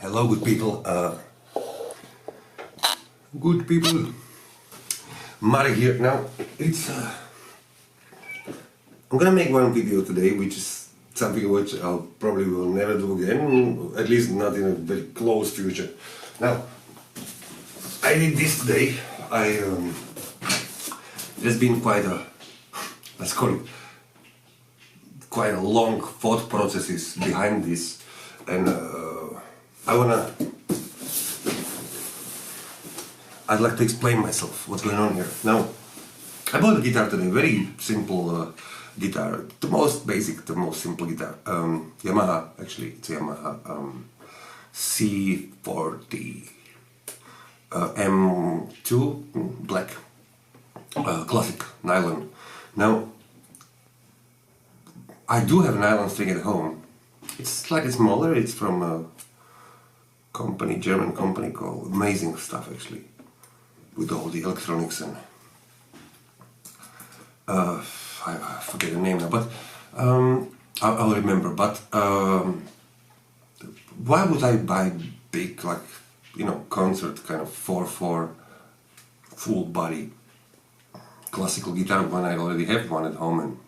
Hello, good people. Good people. Marek here. Now, I'm gonna make one video today, which is something which I'll probably will never do again, at least not in a very close future. Now, I did this today. There's been quite a, let's call it, quite a long thought processes behind this, and I'd like to explain myself, what's going on here. Now, I bought a guitar today, very simple guitar, the most basic, the most simple guitar. Yamaha, actually, it's a Yamaha C40 M2 black, classic nylon. Now, I do have a nylon string at home. It's slightly smaller, it's from a company, German company called Amazing Stuff, actually, with all the electronics and I forget the name now, but I'll remember. But why would I buy big, like, you know, concert kind of 4/4 full body classical guitar when I already have one at home? And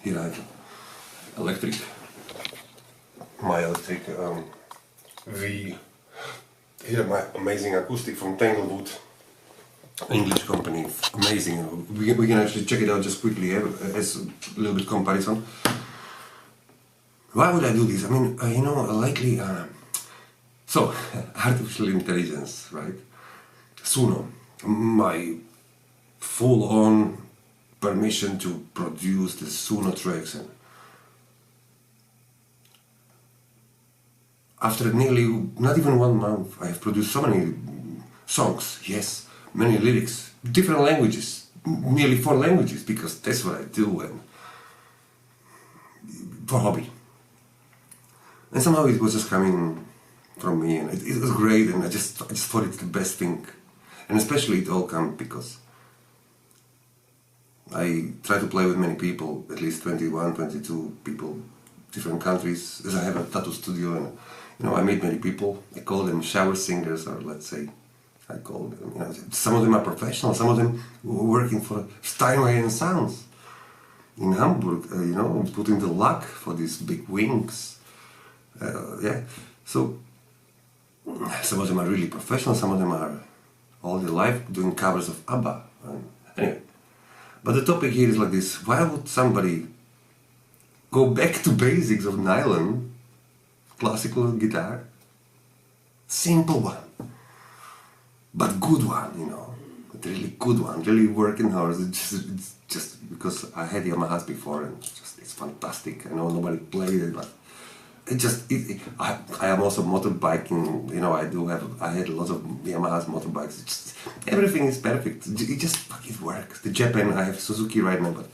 here I have my electric V. Here my amazing acoustic from Tanglewood, English company, amazing. We can actually check it out just quickly as a little bit comparison. Why would I do this? I mean, you know, lately, so artificial intelligence, right? Suno, my full-on permission to produce the Suno tracks, and after nearly not even 1 month, I have produced so many songs, yes, many lyrics, different languages, nearly 4 languages, because that's what I do, and for hobby. And somehow it was just coming from me, and it was great, and I just thought it's the best thing. And especially it all comes because I try to play with many people, at least 21, 22 people, different countries, as I have a tattoo studio, and you know, I meet many people. I call them shower singers, or let's say, I call them, you know, some of them are professional, some of them were working for Steinway and Sounds in Hamburg, you know, putting the luck for these big wings. Yeah, so some of them are really professional, some of them are all their life doing covers of ABBA. Anyway, but the topic here is like this: why would somebody go back to basics of nylon classical guitar? Simple one, but good one, you know, but really good one, really working hard. It's just because I had Yamahas before, and it's fantastic. I know nobody played it, but I am also motorbiking, you know, I had lots of Yamaha's motorbikes. Everything is perfect. It just fucking works. The Japan, I have Suzuki right now, but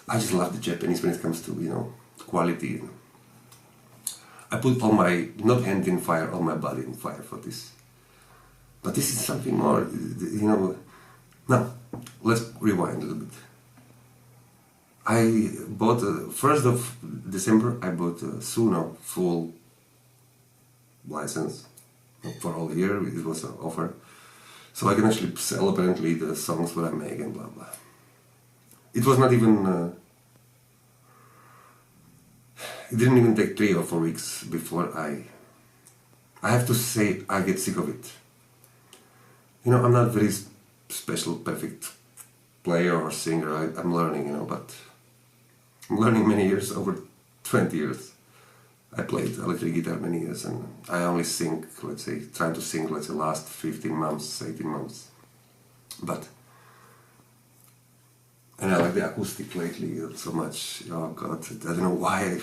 I just love the Japanese when it comes to, you know, quality. I put all my, not hand in fire, all my body in fire for this. But this is something more, you know. Now, let's rewind a little bit. I bought, 1st of December, I bought a Suno full license for all year. It was an offer. So I can actually sell apparently the songs that I make and blah blah. It was not even, it didn't even take 3 or 4 weeks before I have to say I get sick of it. You know, I'm not very special, perfect player or singer. I'm learning, you know, but I'm learning many years, over 20 years. I played electric guitar many years, and I only sing, let's say, trying to sing, let's say, last 15 months, 18 months. But, and I like the acoustic lately so much. Oh God, I don't know why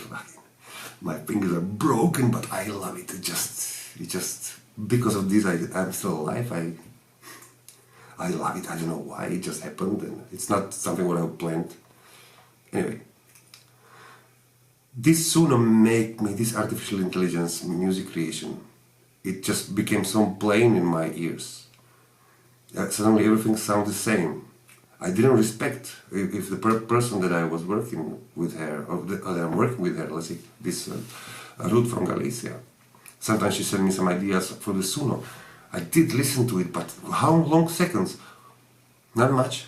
my fingers are broken, but I love it. It just because of this, I'm still alive. I love it. I don't know why. It just happened, and it's not something what I planned. Anyway, this Suno make me, this artificial intelligence music creation, it just became so plain in my ears. Suddenly everything sounds the same. I didn't respect if the person that I was working with her, or that I'm working with her, let's say, this Ruth from Galicia, Sometimes she sent me some ideas for the Suno. I did listen to it, but how long seconds? Not much.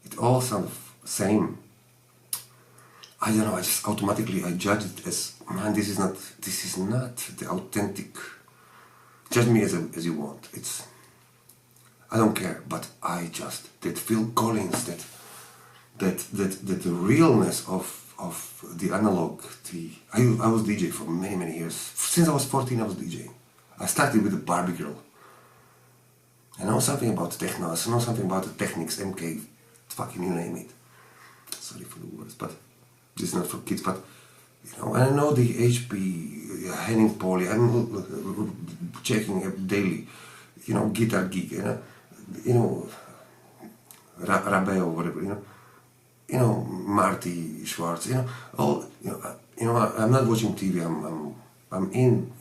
It all sounds same. I don't know, I just automatically I judge it as, man, this is not the authentic. Judge me as you want. I don't care, but I just, that Phil Collins, that the realness of the analog, I was DJ for many years. Since I was 14 I was DJing. I started with the Barbie Girl. I know something about techno, I know something about the techniques, MK, fucking you name it. Sorry for the words, but this is not for kids, but you know, and I know the HP, Henning Pauly, I'm checking it daily, you know, Guitar Geek, you know, Rabe or whatever, you know, Marty Schwartz, you know, all, I'm not watching TV, I'm in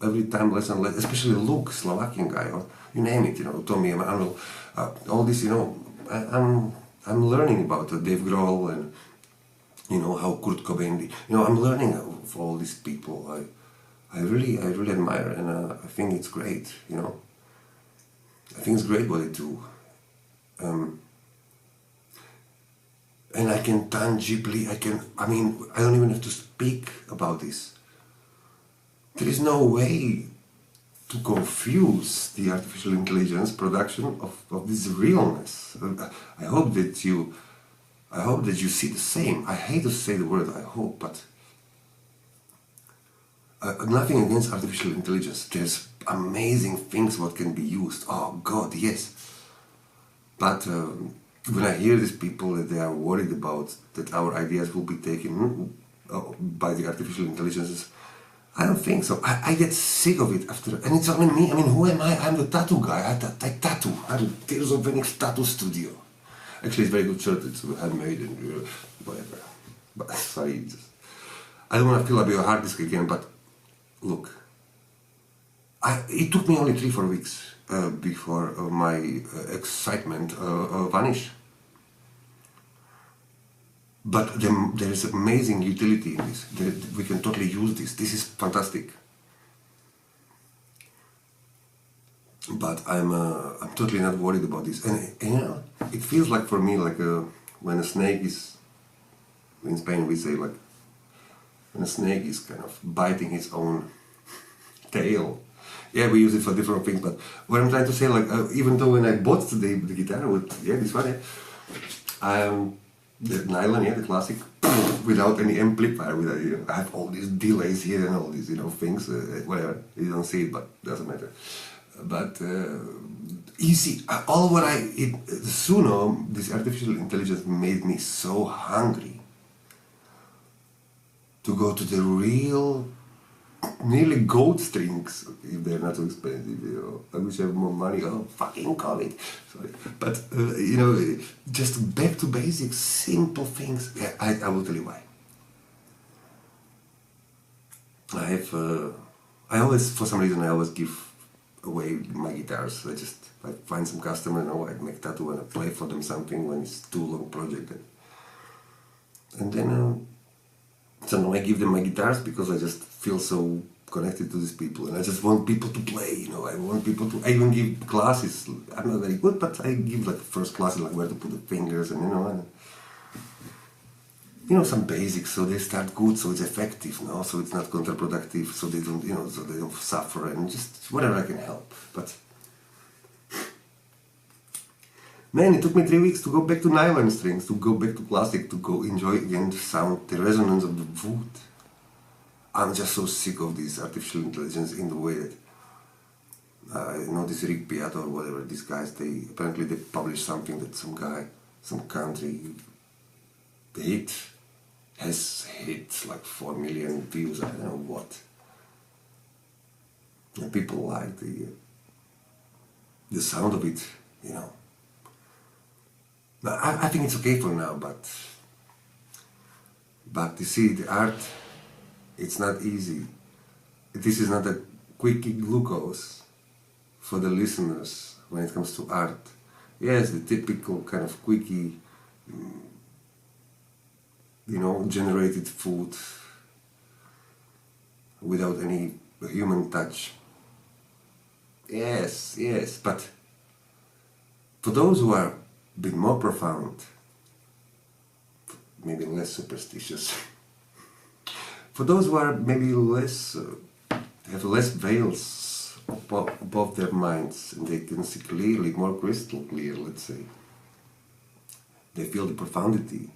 every time less and less, especially Luke, Slovakian guy, or you name it, you know, Tommy Emanuel, all this, you know, I'm learning about Dave Grohl and, you know, how Kurt Cobain, you know, I'm learning of all these people. I really admire, and I think it's great, you know. I think it's great what they do. And I can tangibly, I don't even have to speak about this. There is no way to confuse the artificial intelligence production of this realness. I hope that you see the same. I hate to say the word I hope, but nothing against artificial intelligence. There's amazing things what can be used. Oh God, yes. But when I hear these people that they are worried about that our ideas will be taken by the artificial intelligences, I don't think so. I get sick of it after, and it's only me. I mean, who am I? I'm the tattoo guy. I tattoo. I'm Tears of Phoenix Tattoo Studio. Actually, it's very good shirt. It's handmade and whatever. But sorry, I don't want to fill up your hard disk again. But look, it took me only 3-4 weeks before my excitement vanished. But there is amazing utility in this. We can totally use this. This is fantastic. But I'm totally not worried about this. And you know, it feels like for me like when a snake is, in Spain we say like, when a snake is kind of biting its own tail. Yeah, we use it for different things, but what I'm trying to say, like, even though when I bought the guitar with, this one, the nylon, the classic, without any amplifier, I have all these delays here and all these, things, whatever, you don't see it, but doesn't matter. But, you see, the Suno, this artificial intelligence made me so hungry to go to the real, nearly gold strings, if they're not too expensive, I wish I had more money, fucking COVID, sorry. But, just back to basics, simple things, I will tell you why. I always, for some reason, I always give away my guitars. I find some customer, I make tattoo and I play for them something when it's too long project. And then, so now I give them my guitars because I just feel so connected to these people and I just want people to play, I want people to, I even give classes. I'm not very good, but I give like first classes, like where to put the fingers and some basics, so they start good, so it's effective, so it's not counterproductive, so they don't, so they don't suffer, and just whatever I can help. But man, it took me 3 weeks to go back to nylon strings, to go back to classic, to go enjoy again the sound, the resonance of the wood. I'm just so sick of this artificial intelligence in the way that, this Rick Piat or whatever, these guys, they published something that some guy, some country, has hit like 4 million views, I don't know what. And people like the sound of it, I think it's okay for now, but you see, the art, it's not easy. This is not a quickie glucose for the listeners when it comes to art. Yes, the typical kind of quickie, generated food without any human touch. Yes, yes, but for those who are a bit more profound, maybe less superstitious, for those who are maybe less, have less veils above their minds, and they can see clearly, more crystal clear, let's say, they feel the profundity,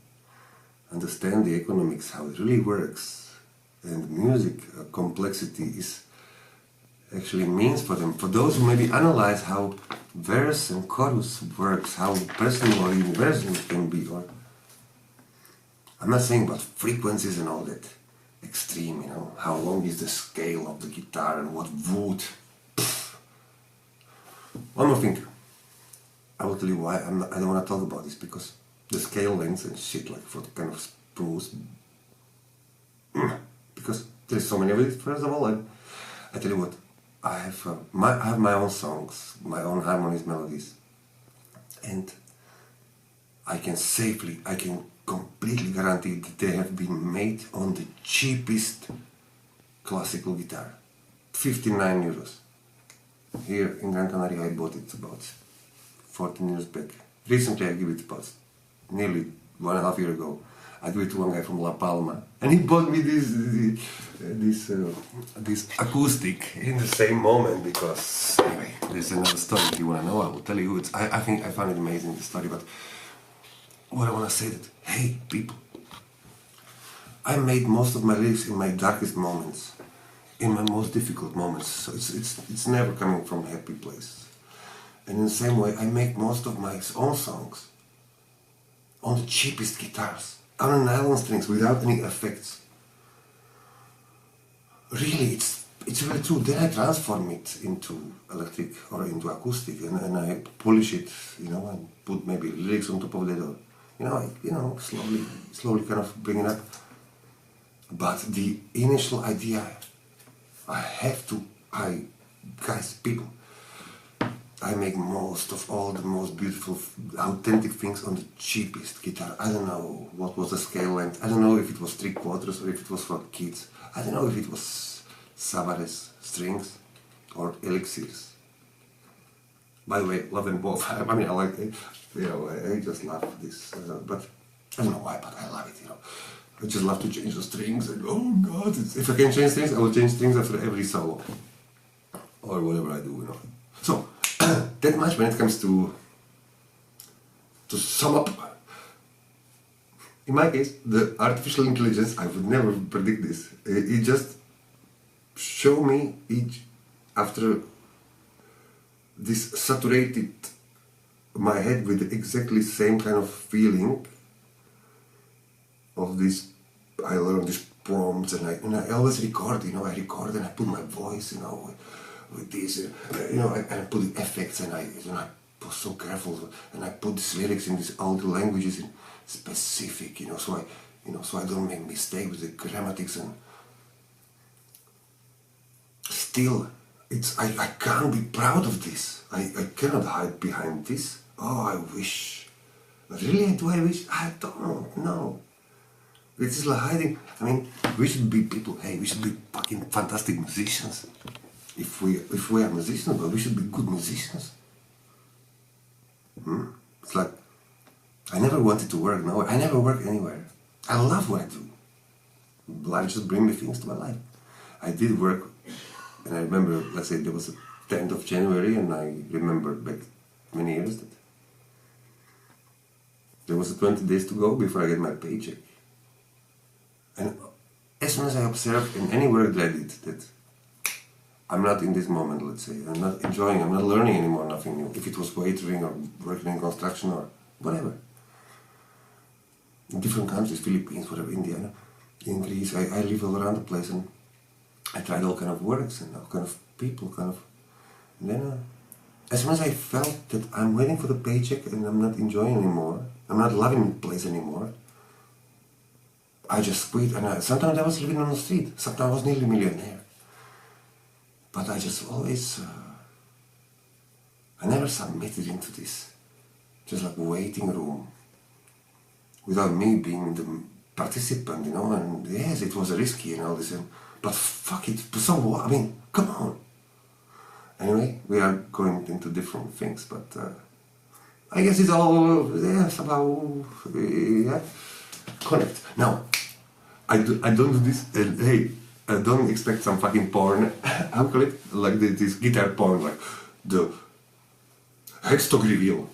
understand the economics, how it really works, and music complexity is actually means for them. For those who maybe analyze how verse and chorus works, how personal or universal it can be, or I'm not saying about frequencies and all that extreme, how long is the scale of the guitar and what wood. Pfft. One more thing, I will tell you why I don't want to talk about this, because the scale lengths and shit, like for the kind of spruce, because there's so many of it. First of all, I tell you what, I have my own songs, my own harmonies, melodies, and I can completely guarantee that they have been made on the cheapest classical guitar, 59 euros. Here in Gran Canaria I bought it about 14 years back. Recently I gave it about nearly 1.5 years ago. I gave it to one guy from La Palma, and he bought me this acoustic in the same moment, because anyway, there's another story. If you want to know, I will tell you. I think I found it amazing, the story, but what I want to say that, hey people, I made most of my lyrics in my darkest moments, in my most difficult moments, so it's never coming from a happy place. And in the same way, I make most of my own songs on the cheapest guitars, on nylon strings, without any effects. Really, it's really true. Then I transform it into electric or into acoustic, and I polish it, and put maybe lyrics on top of that, or slowly kind of bring it up. But the initial idea, guys, people, I make most of all the most beautiful, authentic things on the cheapest guitar. I don't know what was the scale length. I don't know if it was 3/4 or if it was for kids. I don't know if it was Savares strings or elixirs. By the way, love them both. I mean, I like it. I just love this. But I don't know why, but I love it. I just love to change the strings. And oh God, if I can change strings, I will change strings after every solo or whatever I do. So. That much when it comes to sum up. In my case, the artificial intelligence, I would never predict this. It just show me after this saturated my head with exactly same kind of feeling of this. I learned these prompts, and I always record. I record and I put my voice, with this, and I put the effects, and I was so careful, and I put these lyrics in these older languages in specific, so I don't make mistakes with the grammatics, and still, I can't be proud of this. I cannot hide behind this. Oh, I wish. Really, do I wish? I don't know. It's just like hiding. I mean, we should be people. Hey, we should be fucking fantastic musicians. If we are musicians, but we should be good musicians. It's like, I never wanted to work nowhere. I never work anywhere. I love what I do. Life just brings me things to my life. I did work, and I remember, let's say there was the 10th of January, and I remember back many years that there was 20 days to go before I get my paycheck. And as soon as I observed in any work that I did that I'm not in this moment, let's say, I'm not enjoying, I'm not learning anymore, nothing new. If it was waitering or working in construction or whatever. In different countries, Philippines, whatever, India, in Greece, I live all around the place, and I tried all kind of works and all kind of people, and then as soon as I felt that I'm waiting for the paycheck and I'm not enjoying anymore, I'm not loving the place anymore, I just quit. And sometimes I was living on the street, sometimes I was nearly a millionaire. But I just always, I never submitted into this, just like waiting room, without me being the participant, and yes, it was risky and all this, But fuck it, so what? I mean, come on. Anyway, we are going into different things, but I guess it's all somehow connect. Now, I don't do this. Hey, don't expect some fucking porn. How call it? Like this guitar porn, like the headstock reveal.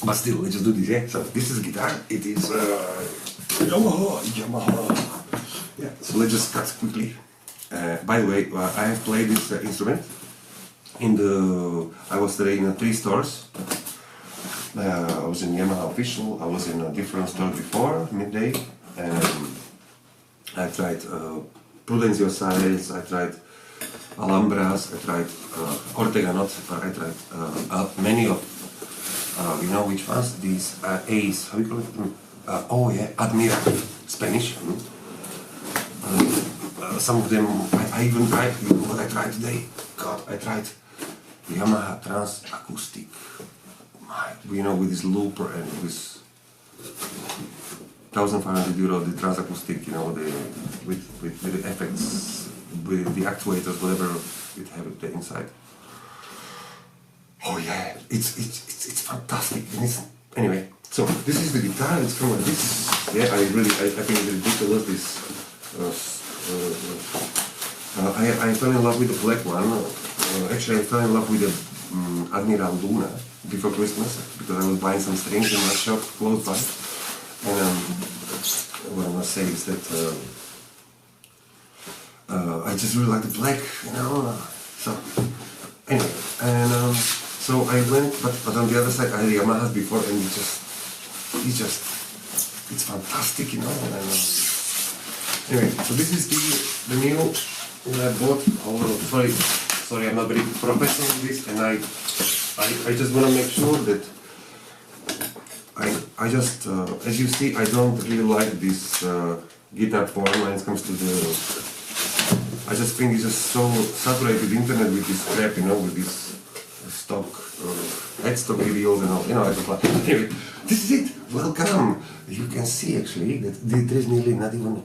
But still, let's just do this. Yeah. So this is guitar. It is Yamaha. Yeah. So let's just cut quickly. By the way, I have played this instrument I was there in 3 stores. I was in Yamaha Official, I was in a different store before, Midday, and I tried Prudencio size, I tried Alhambras, I tried Ortega not, I tried many of, you know which ones? These A's, how do you call it? Oh yeah, Admira, Spanish. Some of them, I even tried, what I tried today, God, I tried Yamaha Trans Acoustic, you know, with this looper and with 1,500 euro, the Trans Acoustic, you know, with the effects, with the actuators, whatever it have it inside. Oh yeah, it's fantastic. And anyway, so this is the guitar. It's from this. Yeah, I think it's ridiculous. This. I fell in love with the black one. Actually, I fell in love with the Admiral Luna before Christmas because I was buying some strings in my shop close by. And what I must say is that I just really like the black, you know. So anyway, and so I went, but on the other side I had Yamahas before, and it's fantastic, you know. And, anyway, so this is the new I bought. Oh, sorry, I'm not very professional in this, and I just want to make sure that I just as you see, I don't really like this guitar form when it comes to the. I just think it's just so saturated internet with this crap, you know, with this stock headstock videos and all, you know. Anyway, this is it. Welcome. You can see actually that there is nearly not even.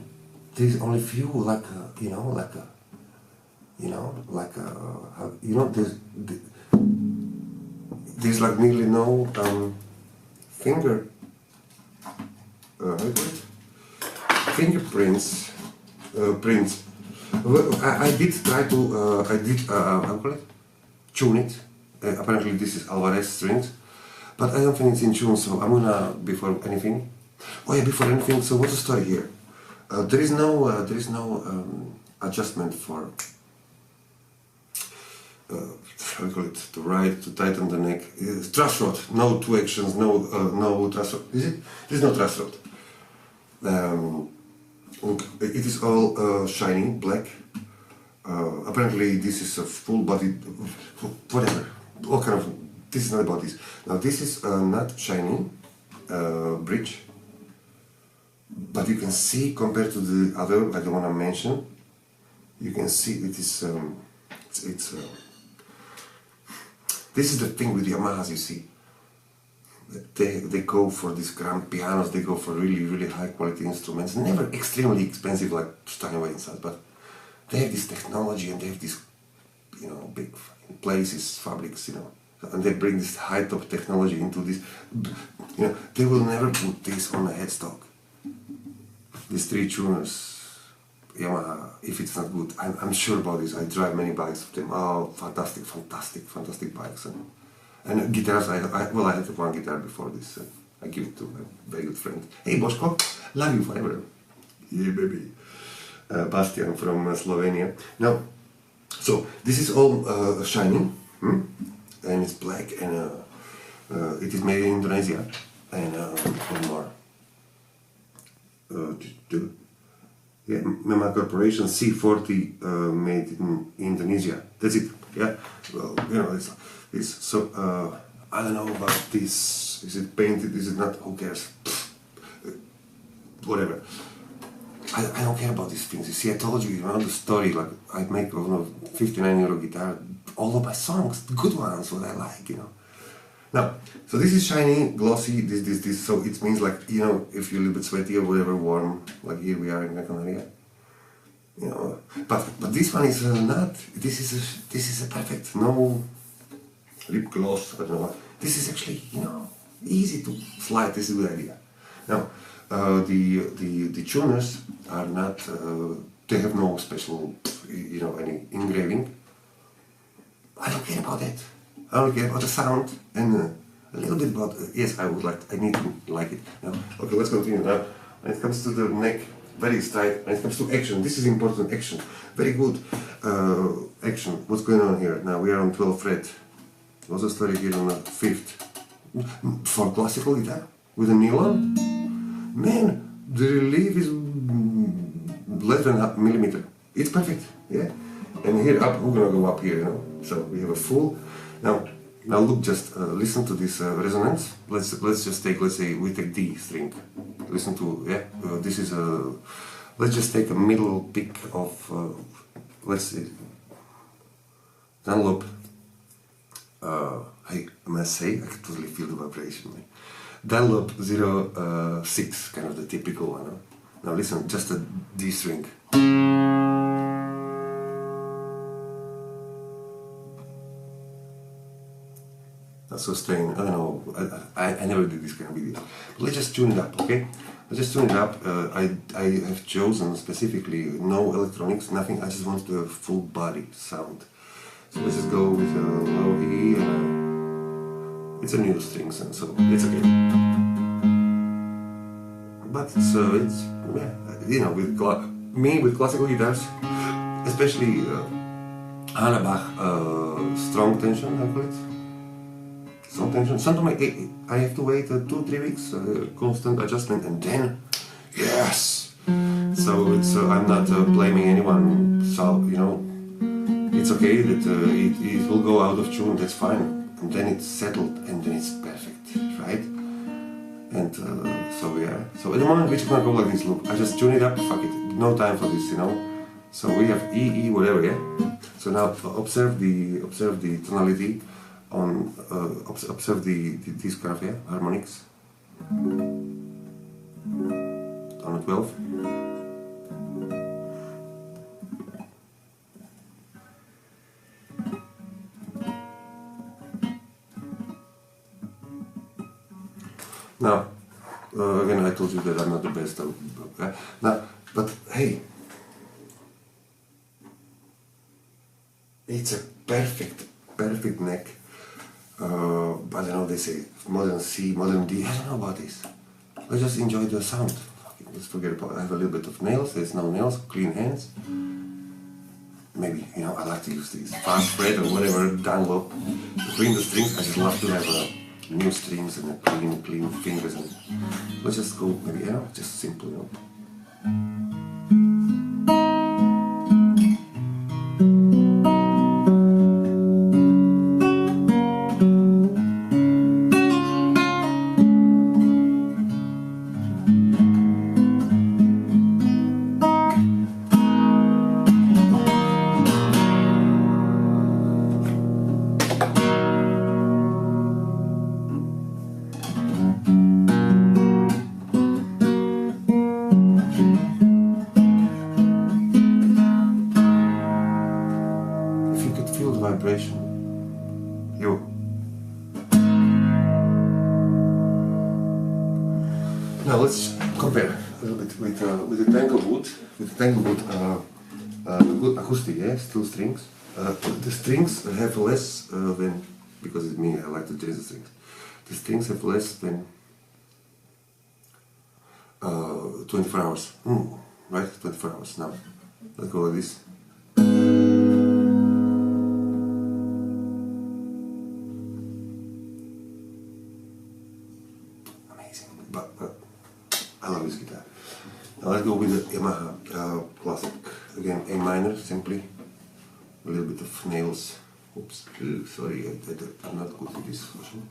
There's only few like there's like nearly no finger fingerprints prints. I did try to how call it, tune it. Apparently this is Alvarez strings, but I don't think it's in tune. So I'm gonna before anything. So what's the story here? There is no adjustment for how do you call it, to tighten the neck. Truss rod, no 2 actions, no truss rod. Is it? There's no truss rod. It is all shiny, black. Apparently this is a full body, whatever, all kind of, this is not about this. Now this is not shiny bridge. But you can see compared to the other, I don't want to mention, you can see it is, this is the thing with Yamahas, you see. They go for these grand pianos, they go for really, really high quality instruments, never extremely expensive like Steinway and such, but they have this technology and they have this, you know, big places, fabrics, you know, and they bring this high top technology into this, you know, they will never put this on a headstock. These 3 tuners, Yamaha, if it's not good, I'm sure about this. I drive many bikes with them. Oh, fantastic bikes. And guitars, I had one guitar before this. I give it to a very good friend. Hey, Bosko, love you forever. Yeah, baby. Bastian from Slovenia. Now, so this is all shiny, and it's black, and it is made in Indonesia, and one more. Mema Corporation C40 made in Indonesia. That's it. Yeah. Well, you know, it's so. I don't know about this. Is it painted? Is it not? Who cares? Whatever. I don't care about these things. You see, I told you the story. Like I make a 59 euro guitar. All of my songs, the good ones, what I like, you know. Now, so this is shiny, glossy, this, so it means like, you know, if you're a little bit sweaty or whatever, warm, like here we are in Gran Canaria, you know. But this one is not. This is a perfect. No lip gloss. I don't know. This is actually, you know, easy to slide. This is a good idea. Now, the tuners are not. They have no special, you know, any engraving. I don't care about that. I don't care about the sound and a little bit about. Yes, I would like. I need to like it. Now, okay, let's continue. Now, when it comes to the neck, very tight. When it comes to action, this is important. Action, very good. Action. What's going on here? Now we are on 12th fret. Also started here on the 5th. For classical guitar with a nylon, man, the relief is less than half millimeter. It's perfect, yeah. And here up, we're gonna go up here, you know. So we have a full. Now look, just listen to this resonance. Let's just take, let's say we take D string. Listen to, yeah. This is a. Let's just take a middle pick of. Let's see. Dunlop. I must say, I can totally feel the vibration. Dunlop 06, kind of the typical one. Huh? Now listen, just a D string. That's so strange. I don't know. I never did this kind of video. But let's just tune it up, okay? Let's just tune it up. I have chosen specifically no electronics, nothing. I just want to have full body sound. So let's just go with a low E. It's a new strings, and so it's okay. But it's yeah, you know, with classical guitars, especially Anna Bach, strong tension, I call it. Strong tension. Sometimes I have to wait 2-3 weeks, constant adjustment, and then yes. So it's I'm not blaming anyone. So you know. It's okay that it will go out of tune, that's fine. And then it's settled and then it's perfect, right? And so yeah. So at the moment we're just gonna go like this, look. I just tune it up, fuck it. No time for this, you know. So we have E, whatever, yeah? So now observe the tonality on, observe these kind of, yeah, harmonics. On a 12. Now, again, I told you that I'm not the best. Now, but hey, it's a perfect neck. I don't know, they say modern C, modern D. I don't know about this. Let's just enjoy the sound. Let's forget about it. I have a little bit of nails. There's no nails, clean hands. Maybe, you know, I like to use these fast fret or whatever, Dunlop. Between the strings, I just love to have new strings and clean fingers. And let's just go, maybe, you know, just simple, you know. Vibration. Yo. Now let's compare a little bit with the Tanglewood. With the Tanglewood, good acoustic, yeah, still strings. The strings have less than, because it's me, I like to change the strings. The strings have less than 24 hours. Right, 24 hours. Now let's go like this. But I love this guitar. Now let's go with the Yamaha classic. Again, A minor, simply. A little bit of nails. Oops, sorry, I'm not good with this version.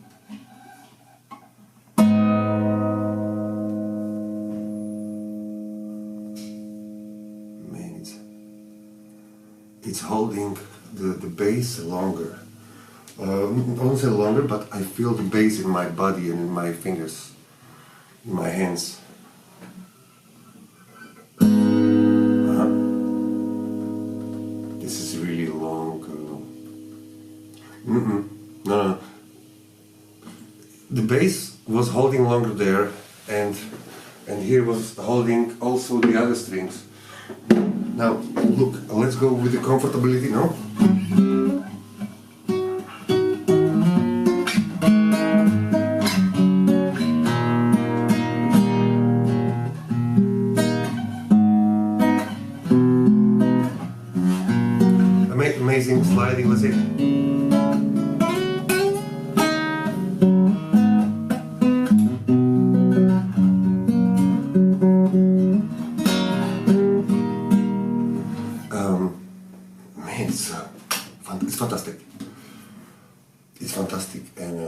Man, it's holding the bass longer. I won't say longer, but I feel the bass in my body and in my fingers. In my hands. really long. No, no. The bass was holding longer there, and here was holding also the other strings. Now, look, let's go with the comfortability now. Amazing sliding, let's see. Man, it's fantastic. It's fantastic, and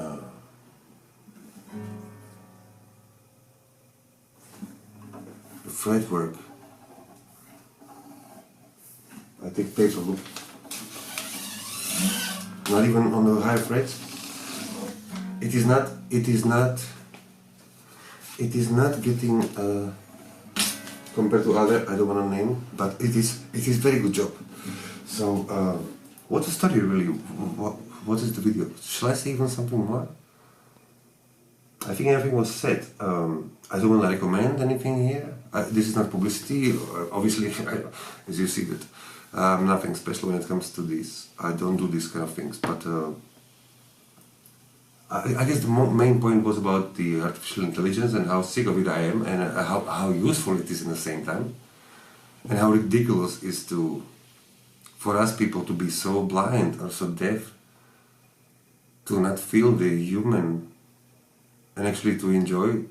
the fretwork. I take paper, look. Not even on the high frets. It is not getting compared to other, I don't want to name, but it is very good job. So what's the story really? What is the video? Shall I say even something more? I think everything was said. I don't want to recommend anything here. This is not publicity, obviously. As you see that nothing special when it comes to this. I don't do these kind of things, but I guess the main point was about the artificial intelligence and how sick of it I am, and how useful it is in the same time, and how ridiculous it is for us people to be so blind or so deaf to not feel the human and actually to enjoy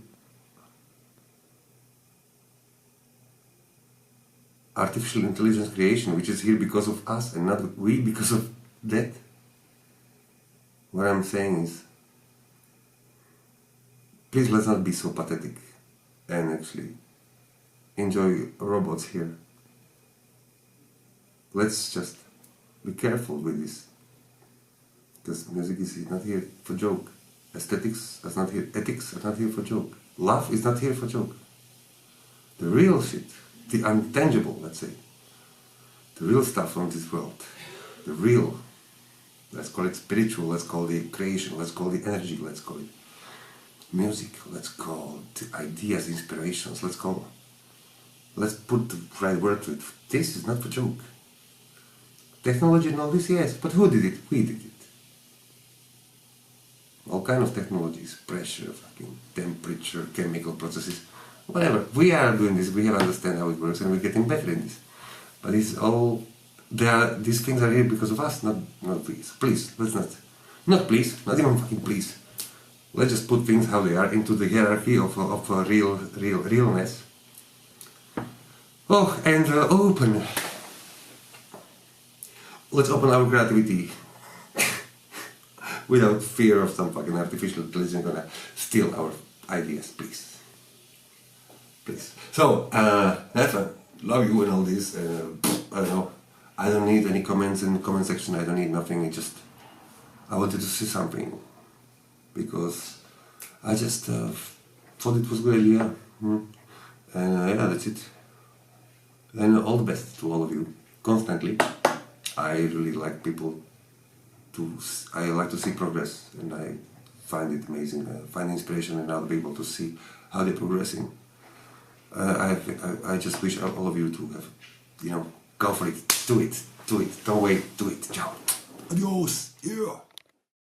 artificial intelligence creation, which is here because of us and not we because of that. What I'm saying is, please let's not be so pathetic and actually enjoy robots here. Let's just be careful with this, because music is not here for joke. Aesthetics is not here. Ethics are not here for joke. Love is not here for joke. The real shit, the untangible, let's say, the real stuff from this world, the real, let's call it spiritual, let's call it creation, let's call it energy, let's call it music, let's call it ideas, inspirations, let's put the right word to it. This is not for joke. Technology and all this, yes, but who did it? We did it. All kind of technologies, pressure, fucking temperature, chemical processes, whatever. We are doing this, we have understand how it works, and we're getting better in this. But it's all, these things are here because of us, not please. Please, let's not please, not even fucking please. Let's just put things how they are into the hierarchy of realness. Oh, and open. Let's open our creativity without fear of some fucking artificial intelligence gonna steal our ideas, please. Please. So, have fun. Love you and all this. I don't know. I don't need any comments in the comment section. I don't need nothing. I wanted to say something because I just thought it was a good idea. And yeah, that's it. And all the best to all of you. Constantly. I really like people I like to see progress, and I find it amazing. I find inspiration in other people to see how they're progressing. I just wish all of you to have, go for it, do it, don't wait, do it, ciao, adios, yeah.